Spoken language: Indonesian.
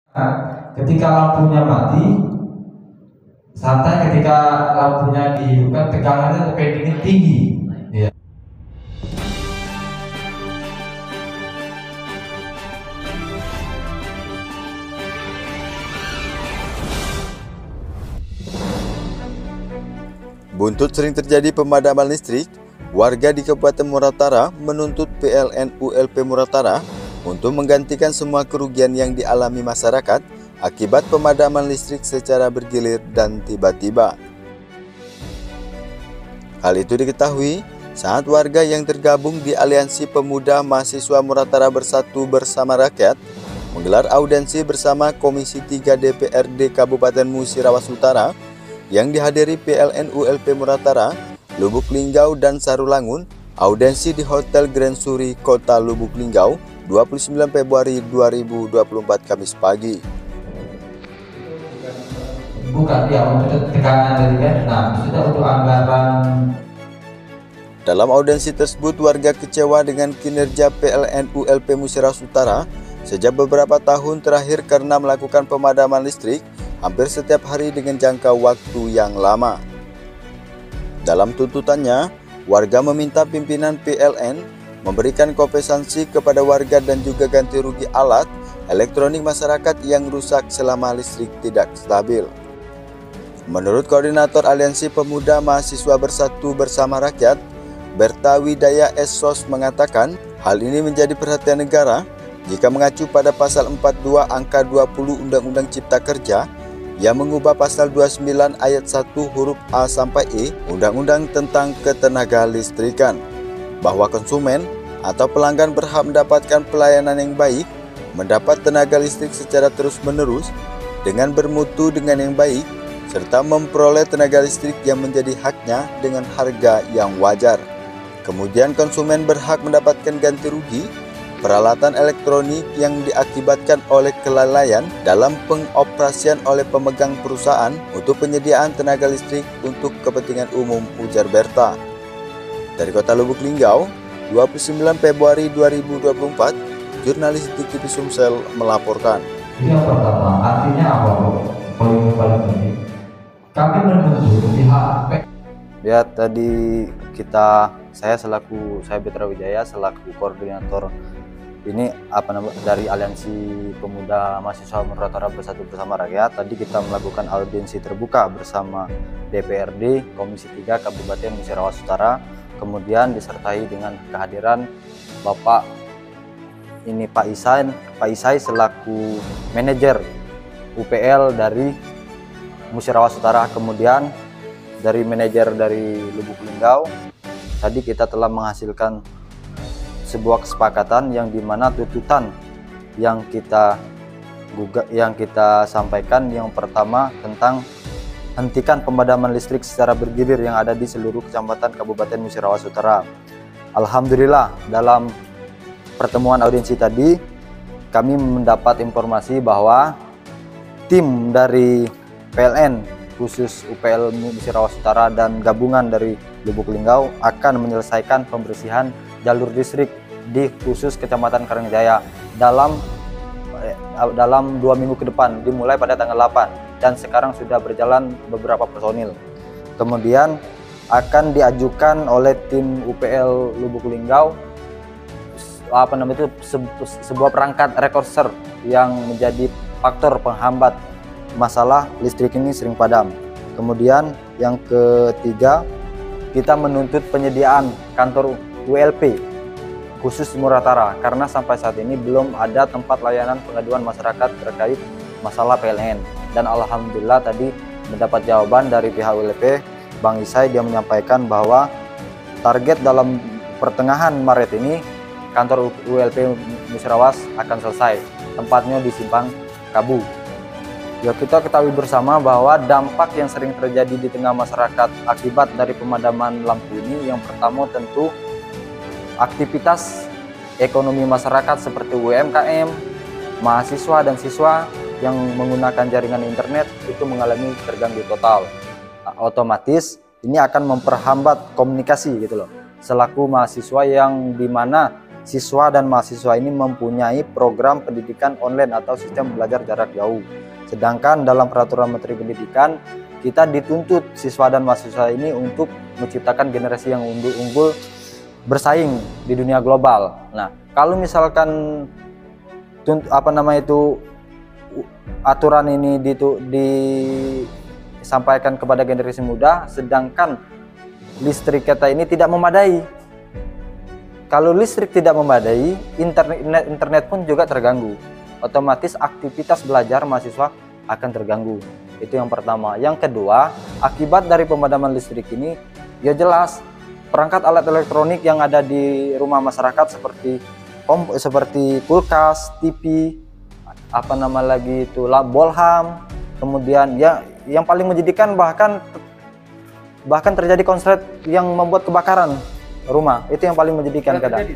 Nah, ketika lampunya mati, santai. Ketika lampunya dihidupkan, tegangannya pendingin tinggi. Ya. Buntut sering terjadi pemadaman listrik, warga di Kabupaten Muratara menuntut PLN ULP Muratara untuk menggantikan semua kerugian yang dialami masyarakat akibat pemadaman listrik secara bergilir dan tiba-tiba. Hal itu diketahui saat warga yang tergabung di Aliansi Pemuda Mahasiswa Muratara Bersatu Bersama Rakyat menggelar audiensi bersama Komisi 3 DPRD Kabupaten Musirawas Utara yang dihadiri PLN ULP Muratara, Lubuk Linggau dan Sarulangun. Audiensi di Hotel Grand Suri, Kota Lubuk Linggau, 29 Februari 2024 Kamis pagi. Bukan, ya, untuk tekanan dari kan. Nah, sudah untuk anggaran. Dalam audiensi tersebut, warga kecewa dengan kinerja PLN ULP Musirawas Utara sejak beberapa tahun terakhir karena melakukan pemadaman listrik hampir setiap hari dengan jangka waktu yang lama. Dalam tuntutannya, warga meminta pimpinan PLN memberikan kompensasi kepada warga dan juga ganti rugi alat elektronik masyarakat yang rusak selama listrik tidak stabil. Menurut Koordinator Aliansi Pemuda Mahasiswa Bersatu Bersama Rakyat, Berta Widaya Esos mengatakan hal ini menjadi perhatian negara jika mengacu pada pasal 42 angka 20 Undang-Undang Cipta Kerja yang mengubah pasal 29 ayat 1 huruf A sampai E Undang-Undang tentang Ketenaga Listrikan, bahwa konsumen atau pelanggan berhak mendapatkan pelayanan yang baik, mendapat tenaga listrik secara terus-menerus dengan bermutu dengan yang baik, serta memperoleh tenaga listrik yang menjadi haknya dengan harga yang wajar. Kemudian konsumen berhak mendapatkan ganti rugi peralatan elektronik yang diakibatkan oleh kelalaian dalam pengoperasian oleh pemegang perusahaan untuk penyediaan tenaga listrik untuk kepentingan umum, ujar Berta. Dari Kota Lubuk Linggau, 29 Februari 2024, jurnalis TV Sumsel melaporkan. Yang pertama, artinya apa? Poin paling penting, kami menuntut pihak. Ya, tadi saya Petra Wijaya selaku koordinator ini dari Aliansi Pemuda Mahasiswa Muratara Bersatu Bersama Rakyat. Tadi kita melakukan audiensi terbuka bersama DPRD Komisi 3 Kabupaten Musirawas Utara, kemudian disertai dengan kehadiran Bapak Pak Isai selaku manajer UPL dari Musirawas Utara, kemudian dari manajer dari Lubuk Linggau. Tadi kita telah menghasilkan sebuah kesepakatan yang dimana tuntutan yang kita sampaikan, yang pertama tentang hentikan pemadaman listrik secara bergilir yang ada di seluruh kecamatan Kabupaten Musirawas Utara. Alhamdulillah, dalam pertemuan audiensi tadi kami mendapat informasi bahwa tim dari PLN khusus UPL Musirawas Utara dan gabungan dari Lubuk Linggau akan menyelesaikan pembersihan jalur listrik di khusus Kecamatan Karangjaya dalam 2 minggu ke depan, dimulai pada tanggal 8, dan sekarang sudah berjalan beberapa personil. Kemudian akan diajukan oleh tim UPL Lubuk Linggau sebuah perangkat rekorser yang menjadi faktor penghambat masalah listrik ini sering padam. Kemudian yang ketiga, kita menuntut penyediaan kantor ULP khusus Muratara karena sampai saat ini belum ada tempat layanan pengaduan masyarakat terkait masalah PLN. Dan alhamdulillah tadi mendapat jawaban dari pihak ULP, Bang Isai. Dia menyampaikan bahwa target dalam pertengahan Maret ini kantor ULP Musirawas akan selesai, tempatnya di Simpang Kabu. Ya, kita ketahui bersama bahwa dampak yang sering terjadi di tengah masyarakat akibat dari pemadaman lampu ini, yang pertama tentu aktivitas ekonomi masyarakat seperti UMKM, mahasiswa dan siswa yang menggunakan jaringan internet itu mengalami terganggu total. Otomatis ini akan memperhambat komunikasi gitu loh. Selaku mahasiswa yang dimana siswa dan mahasiswa ini mempunyai program pendidikan online atau sistem belajar jarak jauh. Sedangkan dalam peraturan Menteri Pendidikan, kita dituntut siswa dan mahasiswa ini untuk menciptakan generasi yang unggul bersaing di dunia global. Nah, kalau misalkan aturan ini disampaikan kepada generasi muda, sedangkan listrik kita ini tidak memadai. Kalau listrik tidak memadai, internet pun juga terganggu. Otomatis aktivitas belajar mahasiswa akan terganggu. Itu yang pertama. Yang kedua, akibat dari pemadaman listrik ini, ya jelas perangkat alat elektronik yang ada di rumah masyarakat seperti kulkas, TV, bolham, kemudian ya yang paling menyedihkan bahkan terjadi konslet yang membuat kebakaran rumah. Itu yang paling menyedihkan kadang.